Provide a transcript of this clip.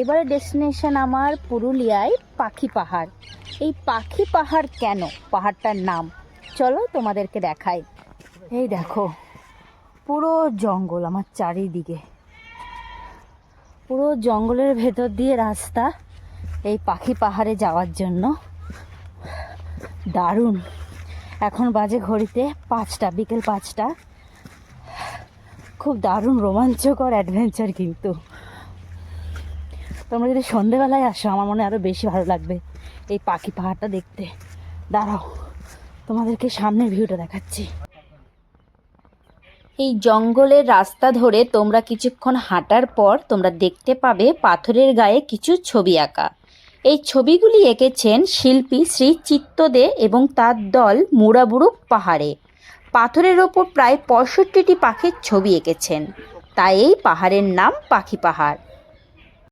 এবারে ডেস্টিনেশন আমার পুরুলিয়ায় পাখি পাহাড়। এই পাখি পাহাড় কেন, পাহাড়টার নাম চলো তোমাদেরকে দেখাই। এই দেখো পুরো জঙ্গল আমার চারিদিকে, পুরো জঙ্গলের ভেতর দিয়ে রাস্তা এই পাখি পাহাড়ে যাওয়ার জন্য। দারুণ। এখন বাজে ঘড়িতে 5টা, বিকেল 5টা। খুব দারুণ রোমাঞ্চকর অ্যাডভেঞ্চার। কিন্তু তোমরা যদি সন্ধেবেলায় আসো আমার মনে আরও বেশি ভালো লাগবে এই পাখি পাহাড়টা দেখতে। দাঁড়াও তোমাদেরকে সামনের ভিউটা দেখাচ্ছি। এই জঙ্গলের রাস্তা ধরে তোমরা কিছুক্ষণ হাঁটার পর তোমরা দেখতে পাবে পাথরের গায়ে কিছু ছবি আঁকা। এই ছবিগুলি এঁকেছেন শিল্পী শ্রী চিত্তদে এবং তার দল মুড়াবুরুক পাহাড়ে। পাথরের ওপর প্রায় 65টি পাখির ছবি এঁকেছেন, তাই এই পাহাড়ের নাম পাখি পাহাড়।